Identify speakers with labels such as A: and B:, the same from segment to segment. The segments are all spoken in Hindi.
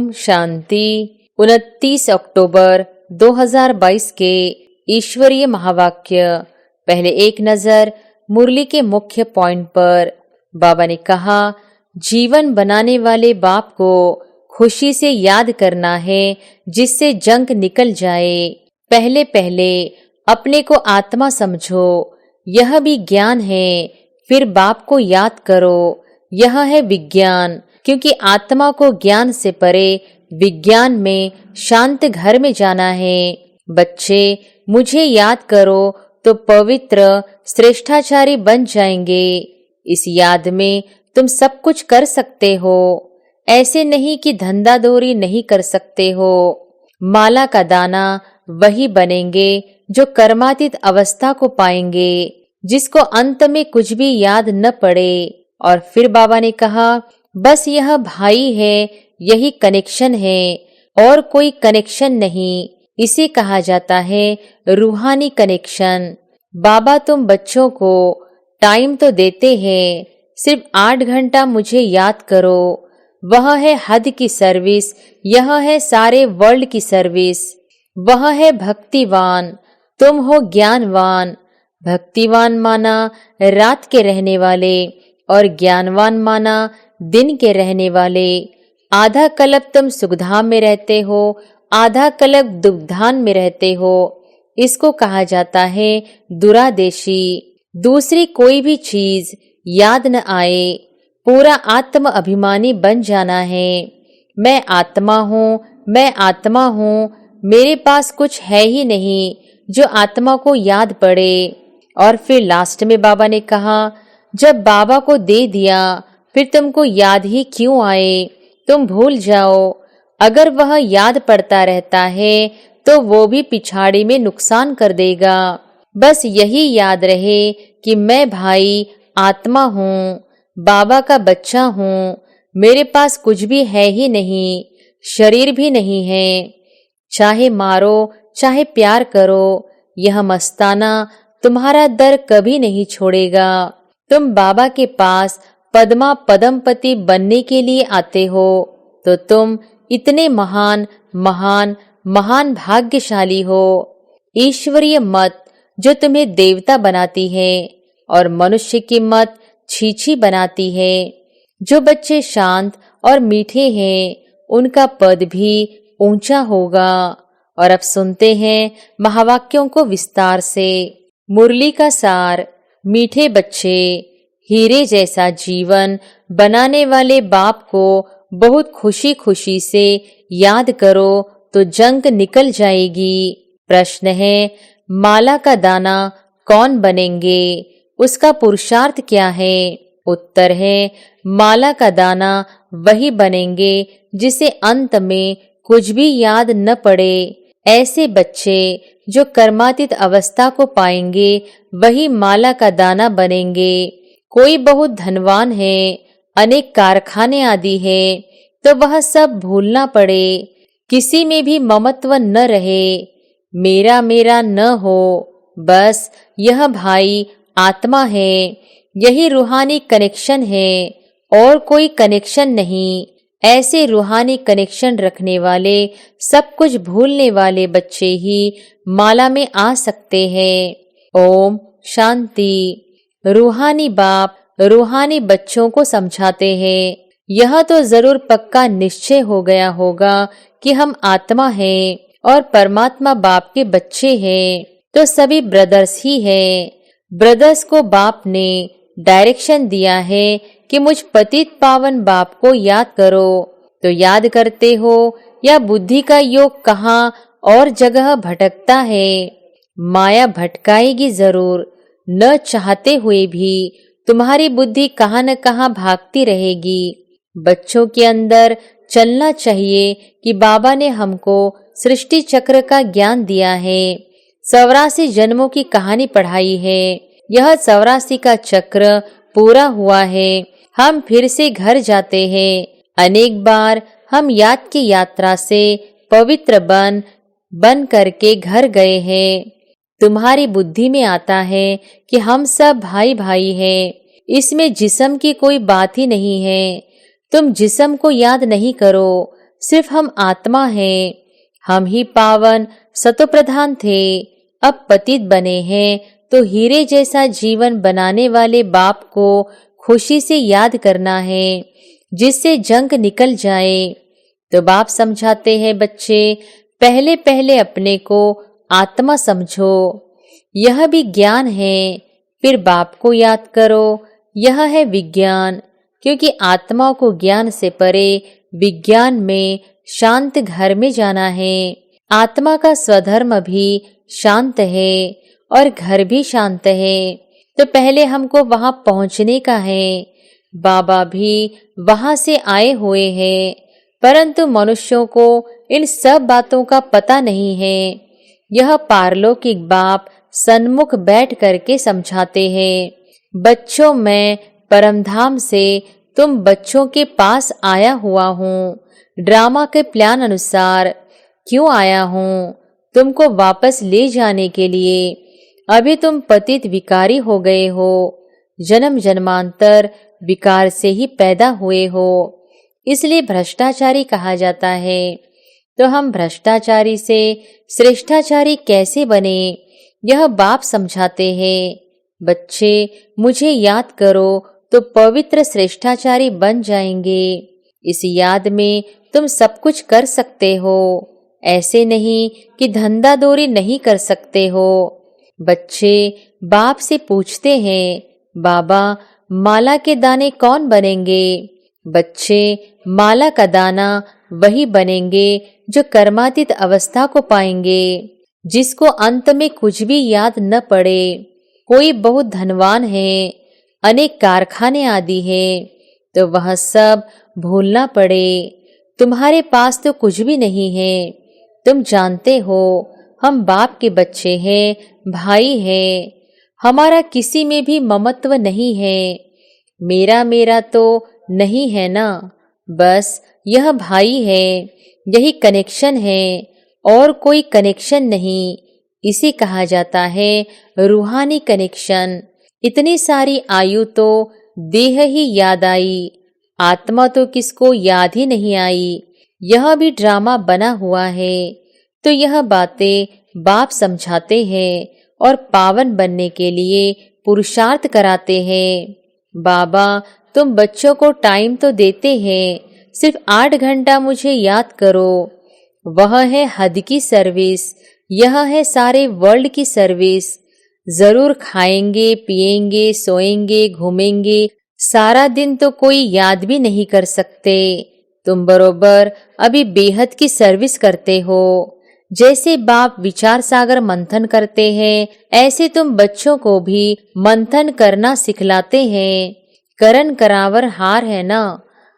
A: ओम शांति। 29 अक्टूबर 2022 के ईश्वरीय महावाक्य। पहले एक नजर मुरली के मुख्य पॉइंट पर। बाबा ने कहा, जीवन बनाने वाले बाप को खुशी से याद करना है जिससे जंग निकल जाए। पहले पहले अपने को आत्मा समझो, यह भी ज्ञान है। फिर बाप को याद करो, यह है विज्ञान। क्योंकि आत्मा को ज्ञान से परे विज्ञान में शांत घर में जाना है। बच्चे, मुझे याद करो तो पवित्र श्रेष्ठाचारी बन जाएंगे। इस याद में तुम सब कुछ कर सकते हो। ऐसे नहीं कि धंधादौरी नहीं कर सकते हो। माला का दाना वही बनेंगे जो कर्मातीत अवस्था को पाएंगे, जिसको अंत में कुछ भी याद न पड़े। और फिर बाबा ने कहा, बस यह भाई है, यही कनेक्शन है और कोई कनेक्शन नहीं। इसे कहा जाता है रूहानी कनेक्शन। बाबा तुम बच्चों को टाइम तो देते हैं, सिर्फ 8 घंटा मुझे याद करो। वह है हद की सर्विस, यह है सारे वर्ल्ड की सर्विस। वह है भक्तिवान, तुम हो ज्ञानवान। भक्तिवान माना रात के रहने वाले और ज्ञानवान माना दिन के रहने वाले। आधा कल्प तुम सुखधाम में रहते हो, आधा कल्प दुग्धान में रहते हो। इसको कहा जाता है दुरादेशी। दूसरी कोई भी चीज याद न आए, पूरा आत्म अभिमानी बन जाना है। मैं आत्मा हूँ, मैं आत्मा हूँ, मेरे पास कुछ है ही नहीं जो आत्मा को याद पड़े। और फिर लास्ट में बाबा ने कहा, जब बाबा को दे दिया फिर तुमको याद ही क्यों आए, तुम भूल जाओ। अगर वह याद पड़ता रहता है तो वो भी पिछाड़ी में नुकसान कर देगा। बस यही याद रहे कि मैं भाई आत्मा हूँ, बाबा का बच्चा हूँ। मेरे पास कुछ भी है ही नहीं, शरीर भी नहीं है। चाहे मारो चाहे प्यार करो, यह मस्ताना तुम्हारा दर कभी नहीं छोड़ेगा। तुम बाबा के पास पद्मा पदमपति बनने के लिए आते हो तो तुम इतने महान महान महान भाग्यशाली हो। ईश्वरीय मत जो तुम्हें देवता बनाती है और मनुष्य की मत छीछी बनाती है। जो बच्चे शांत और मीठे हैं उनका पद भी ऊंचा होगा। और अब सुनते हैं महावाक्यों को विस्तार से। मुरली का सार। मीठे बच्चे, हीरे जैसा जीवन बनाने वाले बाप को बहुत खुशी खुशी से याद करो तो जंग निकल जाएगी। प्रश्न है, माला का दाना कौन बनेंगे, उसका पुरुषार्थ क्या है? उत्तर है, माला का दाना वही बनेंगे जिसे अंत में कुछ भी याद न पड़े। ऐसे बच्चे जो कर्मातीत अवस्था को पाएंगे वही माला का दाना बनेंगे। कोई बहुत धनवान है, अनेक कारखाने आदि है, तो वह सब भूलना पड़े। किसी में भी ममत्व न रहे, मेरा मेरा न हो। बस यह भाई आत्मा है, यही रूहानी कनेक्शन है और कोई कनेक्शन नहीं। ऐसे रूहानी कनेक्शन रखने वाले, सब कुछ भूलने वाले बच्चे ही माला में आ सकते हैं। ओम शांति। रूहानी बाप रूहानी बच्चों को समझाते हैं, यह तो जरूर पक्का निश्चय हो गया होगा कि हम आत्मा हैं और परमात्मा बाप के बच्चे हैं, तो सभी ब्रदर्स ही हैं। ब्रदर्स को बाप ने डायरेक्शन दिया है कि मुझ पतित पावन बाप को याद करो। तो याद करते हो या बुद्धि का योग कहाँ और जगह भटकता है? माया भटकाएगी जरूर, न चाहते हुए भी तुम्हारी बुद्धि कहाँ न कहाँ भागती रहेगी। बच्चों के अंदर चलना चाहिए कि बाबा ने हमको सृष्टि चक्र का ज्ञान दिया है, 84 जन्मों की कहानी पढ़ाई है। यह 84 का चक्र पूरा हुआ है, हम फिर से घर जाते हैं। अनेक बार हम याद की यात्रा से पवित्र बन करके घर गए हैं। तुम्हारी बुद्धि में आता है कि हम सब भाई भाई हैं, इसमें जिस्म की कोई बात ही नहीं है। तुम जिस्म को याद नहीं करो, सिर्फ हम आत्मा हैं। हम ही पावन सतोप्रधान थे, अब पतित बने हैं, तो हीरे जैसा जीवन बनाने वाले बाप को खुशी से याद करना है, जिससे जंग निकल जाए। तो बाप समझाते हैं, बच्चे पहले पहले अपने को आत्मा समझो, यह भी ज्ञान है। फिर बाप को याद करो, यह है विज्ञान। क्योंकि आत्मा को ज्ञान से परे विज्ञान में शांत घर में जाना है। आत्मा का स्वधर्म भी शांत है और घर भी शांत है। तो पहले हमको वहां पहुंचने का है। बाबा भी वहां से आए हुए हैं, परंतु मनुष्यों को इन सब बातों का पता नहीं है। यह पारलौकिक बाप सन्मुख बैठ करके समझाते हैं, बच्चों मैं परमधाम से तुम बच्चों के पास आया हुआ हूँ। ड्रामा के प्लान अनुसार क्यों आया हूँ? तुमको वापस ले जाने के लिए। अभी तुम पतित विकारी हो गए हो, जन्म जन्मांतर विकार से ही पैदा हुए हो, इसलिए भ्रष्टाचारी कहा जाता है। तो हम भ्रष्टाचारी से श्रेष्ठाचारी कैसे बने, यह बाप समझाते हैं। बच्चे मुझे याद करो तो पवित्र श्रेष्ठाचारी बन जाएंगे। इस याद में तुम सब कुछ कर सकते हो, ऐसे नहीं कि धंधा दोरी नहीं कर सकते हो। बच्चे बाप से पूछते हैं, बाबा माला के दाने कौन बनेंगे? बच्चे माला का दाना वही बनेंगे जो कर्मातीत अवस्था को पाएंगे, जिसको अंत में कुछ भी याद न पड़े। कोई बहुत धनवान है, अनेक कारखाने आदि हैं, तो वह सब भूलना पड़े। तुम्हारे पास तो कुछ भी नहीं है। तुम जानते हो हम बाप के बच्चे हैं, भाई हैं। हमारा किसी में भी ममत्व नहीं है। मेरा मेरा तो नहीं है ना, बस यह भाई है, यही कनेक्शन है और कोई कनेक्शन नहीं। इसे कहा जाता है रूहानी कनेक्शन। इतनी सारी आयु तो देह ही याद आई, आत्मा तो किसको याद ही नहीं आई। यह भी ड्रामा बना हुआ है। तो यह बातें बाप समझाते हैं और पावन बनने के लिए पुरुषार्थ कराते हैं। बाबा तुम बच्चों को टाइम तो देते हैं, सिर्फ 8 घंटा मुझे याद करो। वह है हद की सर्विस, यह है सारे वर्ल्ड की सर्विस। जरूर खाएंगे, पिएंगे, सोएंगे, घूमेंगे, सारा दिन तो कोई याद भी नहीं कर सकते। तुम बरोबर अभी बेहद की सर्विस करते हो। जैसे बाप विचार सागर मंथन करते हैं, ऐसे तुम बच्चों को भी मंथन करना सिखलाते हैं। करन करावर हार है ना,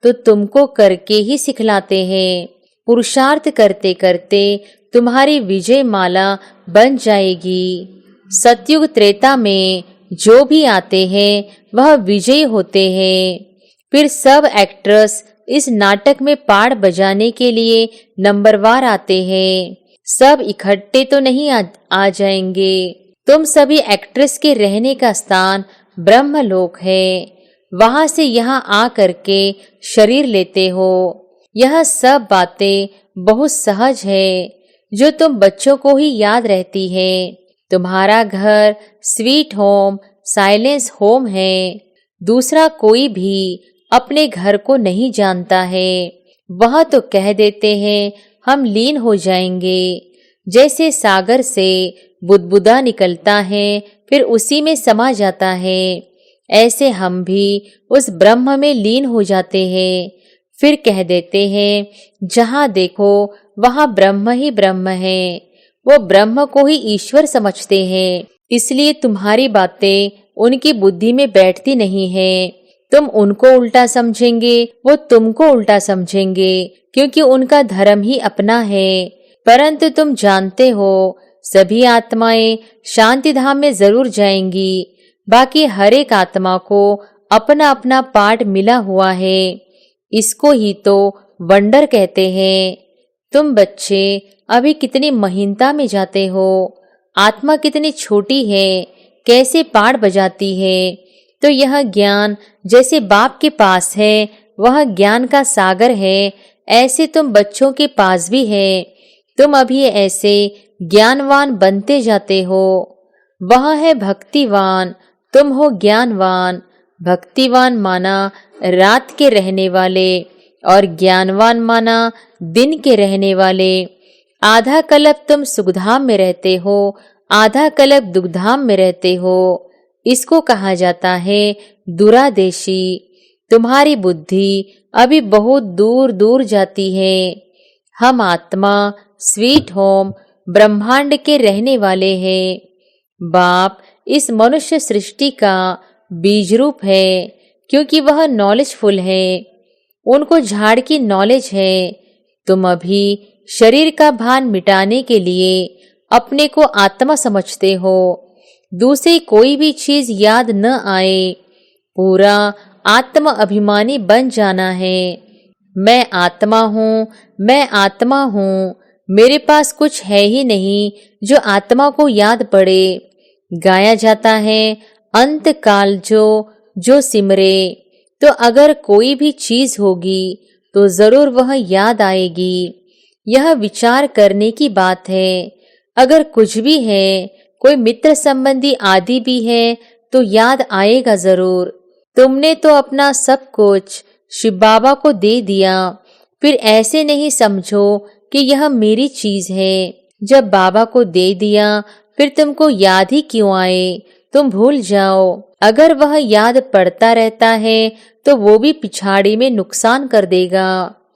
A: तो तुमको करके ही सिखलाते हैं। पुरुषार्थ करते करते तुम्हारी विजय माला बन जाएगी। सतयुग त्रेता में जो भी आते हैं वह विजयी होते हैं। फिर सब एक्ट्रेस इस नाटक में पार्ट बजाने के लिए नंबरवार आते हैं। सब इकट्ठे तो नहीं आ जाएंगे। तुम सभी एक्ट्रेस के रहने का स्थान ब्रह्मलोक है, वहां से यहाँ आ करके शरीर लेते हो। यह सब बातें बहुत सहज है, जो तुम बच्चों को ही याद रहती है। तुम्हारा घर स्वीट होम, साइलेंस होम है। दूसरा कोई भी अपने घर को नहीं जानता है। वह तो कह देते हैं हम लीन हो जाएंगे। जैसे सागर से बुदबुदा निकलता है फिर उसी में समा जाता है, ऐसे हम भी उस ब्रह्म में लीन हो जाते हैं। फिर कह देते हैं जहाँ देखो वहाँ ब्रह्म ही ब्रह्म है। वो ब्रह्म को ही ईश्वर समझते हैं, इसलिए तुम्हारी बातें उनकी बुद्धि में बैठती नहीं है। तुम उनको उल्टा समझेंगे, वो तुमको उल्टा समझेंगे, क्योंकि उनका धर्म ही अपना है। परंतु तुम जानते हो सभी आत्माएं शांति धाम में जरूर जाएंगी। बाकी हर एक आत्मा को अपना अपना पार्ट मिला हुआ है। इसको ही तो वंडर कहते हैं। तुम बच्चे अभी कितनी महीनता में जाते हो। आत्मा कितनी छोटी है, कैसे पार्ट बजाती है। तो यह ज्ञान जैसे बाप के पास है, वह ज्ञान का सागर है, ऐसे तुम बच्चों के पास भी है। तुम अभी ऐसे ज्ञानवान बनते जाते हो। वह है भक्तिवान, तुम हो ज्ञानवान। भक्तिवान माना रात के रहने वाले और ज्ञानवान माना दिन के रहने वाले। आधा कल्प तुम सुखधाम में रहते हो, आधा कल्प दुखधाम में रहते हो। इसको कहा जाता है दुरादेशी। तुम्हारी बुद्धि अभी बहुत दूर दूर जाती है। हम आत्मा स्वीट होम ब्रह्मांड के रहने वाले हैं। बाप इस मनुष्य सृष्टि का बीज रूप है, क्योंकि वह नॉलेजफुल है। उनको झाड़ की नॉलेज है। तुम अभी शरीर का भान मिटाने के लिए अपने को आत्मा समझते हो। दूसरी कोई भी चीज याद न आए, पूरा आत्म अभिमानी बन जाना है। मैं आत्मा हूँ, मैं आत्मा हूँ। मेरे पास कुछ है ही नहीं जो आत्मा को याद पड़े। गाया जाता है अंत काल जो सिमरे। तो अगर कोई भी चीज होगी तो जरूर वह याद आएगी। यह विचार करने की बात है। अगर कुछ भी है, कोई मित्र संबंधी आदि भी है, तो याद आएगा जरूर। तुमने तो अपना सब कुछ शिव बाबा को दे दिया, फिर ऐसे नहीं समझो कि यह मेरी चीज है। जब बाबा को दे दिया फिर तुमको याद ही क्यों आए? तुम भूल जाओ। अगर वह याद पड़ता रहता है तो वो भी पिछाड़ी में नुकसान कर देगा।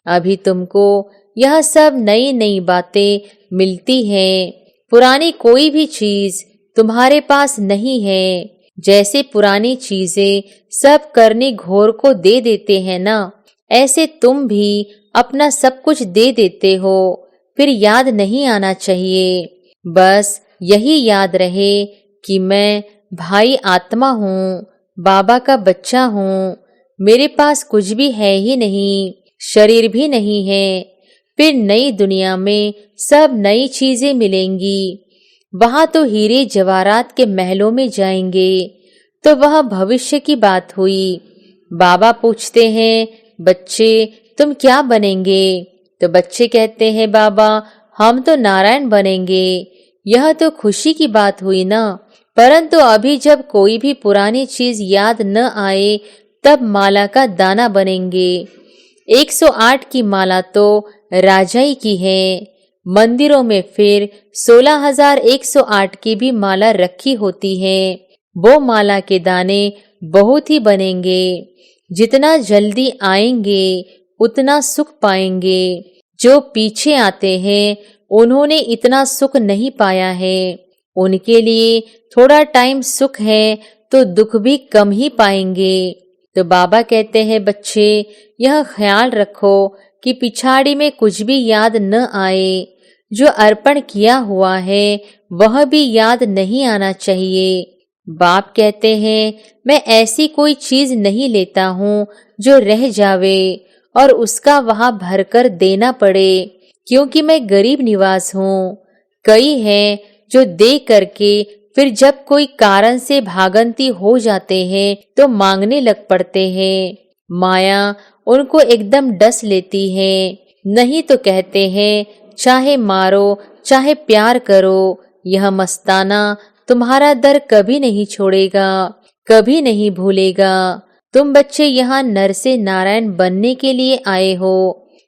A: अभी तुमको यह सब नई नई बातें मिलती हैं। पुरानी कोई भी चीज तुम्हारे पास नहीं है। जैसे पुरानी चीजें सब करने घोर को दे देते हैं ना, ऐसे तुम भी अपना सब कुछ दे देते हो, फिर याद नहीं आना चाहिए। बस यही याद रहे कि मैं भाई आत्मा हूँ, बाबा का बच्चा हूँ। मेरे पास कुछ भी है ही नहीं, शरीर भी नहीं है। फिर नई दुनिया में सब नई चीजें मिलेंगी। वहां तो हीरे जवाहरात के महलों में जाएंगे। तो वह भविष्य की बात हुई। बाबा पूछते हैं, बच्चे तुम क्या बनेंगे? तो बच्चे कहते हैं, बाबा हम तो नारायण बनेंगे। यह तो खुशी की बात हुई ना। परंतु अभी जब कोई भी पुरानी चीज याद न आए तब माला का दाना बनेंगे। 108 की माला तो राजाई की है। मंदिरों में फिर 16,108 की भी माला रखी होती है। वो माला के दाने बहुत ही बनेंगे। जितना जल्दी आएंगे उतना सुख पाएंगे। जो पीछे आते हैं उन्होंने इतना सुख नहीं पाया है। उनके लिए थोड़ा टाइम सुख है तो दुख भी कम ही पाएंगे। तो बाबा कहते हैं, बच्चे यह ख्याल रखो कि पिछाड़ी में कुछ भी याद न आए। जो अर्पण किया हुआ है वह भी याद नहीं आना चाहिए। बाप कहते हैं, मैं ऐसी कोई चीज नहीं लेता हूँ जो रह जावे और उसका वहां भरकर देना पड़े, क्योंकि मैं गरीब निवास हूँ। कई हैं जो दे करके फिर जब कोई कारण से भागंती हो जाते हैं तो मांगने लग पड़ते हैं। माया उनको एकदम डस लेती है। नहीं तो कहते हैं, चाहे मारो चाहे प्यार करो, यह मस्ताना तुम्हारा दर कभी नहीं छोड़ेगा, कभी नहीं भूलेगा। तुम बच्चे यहाँ नर से नारायण बनने के लिए आए हो।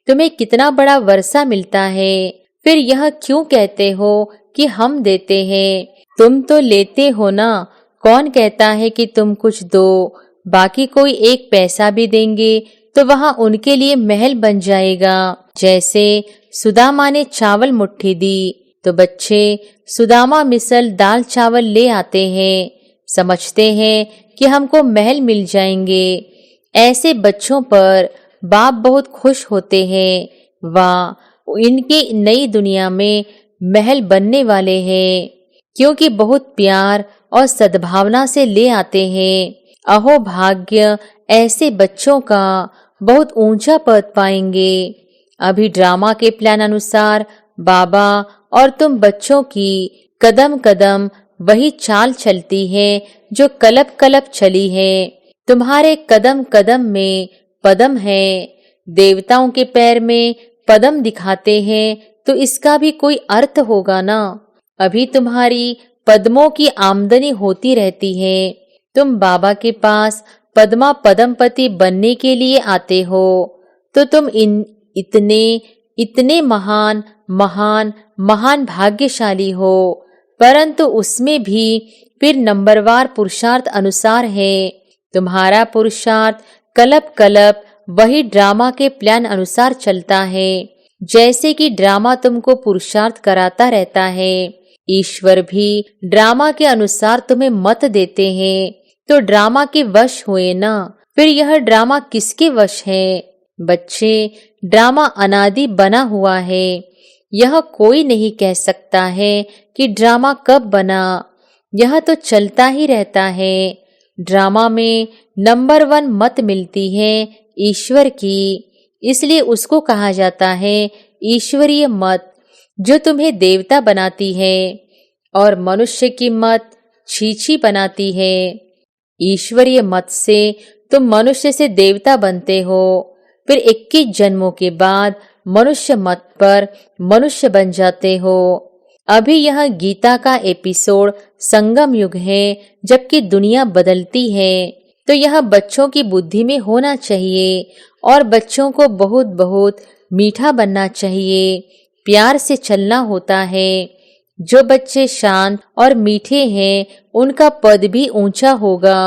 A: तुम्हें कितना बड़ा वर्षा मिलता है, फिर यह क्यों कहते हो कि हम देते हैं? तुम तो लेते हो ना। कौन कहता है कि तुम कुछ दो, बाकी कोई एक पैसा भी देंगे तो वहां उनके लिए महल बन जाएगा। जैसे सुदामा ने चावल मुट्ठी दी तो बच्चे सुदामा मिसल दाल चावल ले आते हैं, समझते हैं कि हमको महल मिल जाएंगे। ऐसे बच्चों पर बाप बहुत खुश होते हैं। वाह, इनके नई दुनिया में महल बनने वाले हैं, क्योंकि बहुत प्यार और सद्भावना से ले आते हैं। अहो भाग्य, ऐसे बच्चों का बहुत ऊंचा पद पाएंगे। अभी ड्रामा के प्लान अनुसार बाबा और तुम बच्चों की कदम कदम वही चाल चलती है जो कलप कलप चली है। तुम्हारे कदम कदम में पदम है। देवताओं के पैर में पद्म दिखाते हैं तो इसका भी कोई अर्थ होगा ना। अभी तुम्हारी पद्मों की आमदनी होती रहती है। तुम बाबा के पास पद्मा पद्मपति बनने के लिए आते हो तो तुम इतने महान महान महान भाग्यशाली हो। परंतु उसमें भी फिर नंबरवार पुरुषार्थ अनुसार है। तुम्हारा पुरुषार्थ कल्प कल्प वही ड्रामा के प्लान अनुसार चलता है। जैसे कि ड्रामा तुमको पुरुषार्थ कराता रहता है, ईश्वर भी ड्रामा के अनुसार तुम्हें मत देते हैं। तो ड्रामा के वश हुए ना। फिर यह ड्रामा किसके वश है? बच्चे, ड्रामा अनादि बना हुआ है। यह कोई नहीं कह सकता है कि ड्रामा कब बना। यह तो चलता ही रहता है। ड्रामा में नंबर 1 मत मिलती है ईश्वर की, इसलिए उसको कहा जाता है ईश्वरीय मत, जो तुम्हें देवता बनाती है। और मनुष्य की मत छीछी बनाती है। ईश्वरीय मत से तुम मनुष्य से देवता बनते हो। फिर 21 जन्मों के बाद मनुष्य मत पर मनुष्य बन जाते हो। अभी यह गीता का एपिसोड संगम युग है, जबकि दुनिया बदलती है। तो यह बच्चों की बुद्धि में होना चाहिए और बच्चों को बहुत बहुत मीठा बनना चाहिए, प्यार से चलना होता है। जो बच्चे शांत और मीठे हैं उनका पद भी ऊंचा होगा।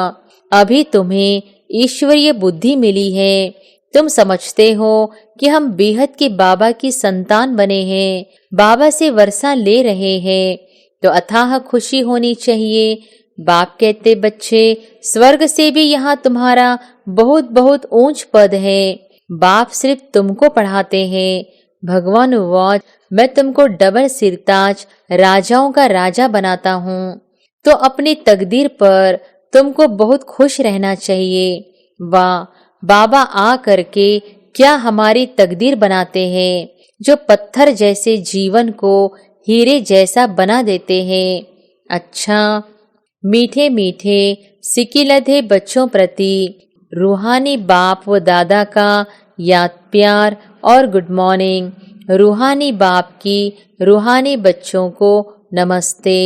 A: अभी तुम्हें ईश्वरीय बुद्धि मिली है। तुम समझते हो कि हम बेहद के बाबा की संतान बने हैं, बाबा से वर्षा ले रहे हैं, तो अथाह खुशी होनी चाहिए। बाप कहते, बच्चे, स्वर्ग से भी यहाँ तुम्हारा बहुत बहुत ऊंच पद है। बाप सिर्फ तुमको पढ़ाते हैं। भगवान वाच, मैं तुमको डबल सिरताज राजाओं का राजा बनाता हूँ। तो अपनी तकदीर पर तुमको बहुत खुश रहना चाहिए। वाह, बाबा आ करके क्या हमारी तकदीर बनाते हैं, जो पत्थर जैसे जीवन को हीरे जैसा बना देते हैं। अच्छा, मीठे मीठे सिकिलधे बच्चों प्रति रूहानी बाप व दादा का याद प्यार और गुड मॉर्निंग। रूहानी बाप की रूहानी बच्चों को नमस्ते।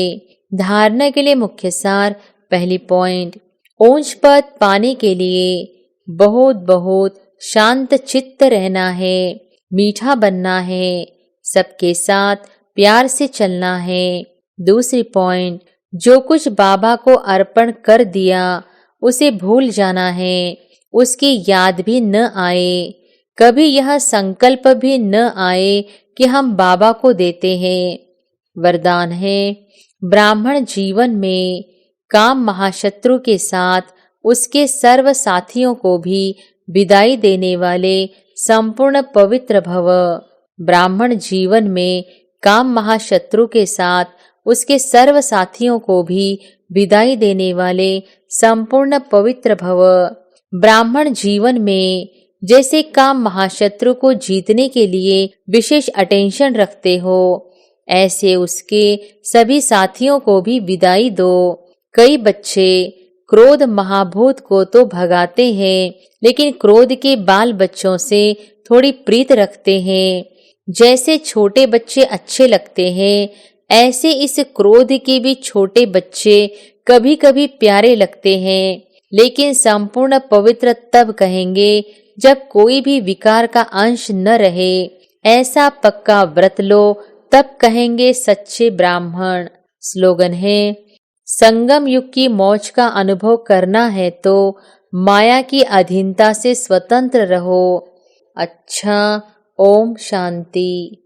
A: धारणा के लिए मुख्य सार, पहली पॉइंट, ऊंच पद पाने के लिए बहुत बहुत शांत चित्त रहना है, मीठा बनना है, सबके साथ प्यार से चलना है। दूसरी पॉइंट, जो कुछ बाबा को अर्पण कर दिया उसे भूल जाना है, उसकी याद भी न आए। कभी यह संकल्प भी न आए कि हम बाबा को देते हैं। वरदान है, ब्राह्मण जीवन में काम महाशत्रु के साथ उसके सर्व साथियों को भी विदाई देने वाले संपूर्ण पवित्र भव। ब्राह्मण जीवन में काम महाशत्रु के साथ उसके सर्व साथियों को भी विदाई देने वाले संपूर्ण पवित्र भव। ब्राह्मण जीवन में जैसे काम महाशत्रु को जीतने के लिए विशेष अटेंशन रखते हो, ऐसे उसके सभी साथियों को भी विदाई दो। कई बच्चे क्रोध महाभूत को तो भगाते हैं, लेकिन क्रोध के बाल बच्चों से थोड़ी प्रीत रखते हैं। जैसे छोटे बच्चे अच्छे लगते हैं, ऐसे इस क्रोध के भी छोटे बच्चे कभी कभी प्यारे लगते हैं। लेकिन संपूर्ण पवित्र तब कहेंगे जब कोई भी विकार का अंश न रहे। ऐसा पक्का व्रत लो, तब कहेंगे सच्चे ब्राह्मण। स्लोगन है, संगम युग की मौज का अनुभव करना है तो माया की अधीनता से स्वतंत्र रहो। अच्छा, ओम शांति।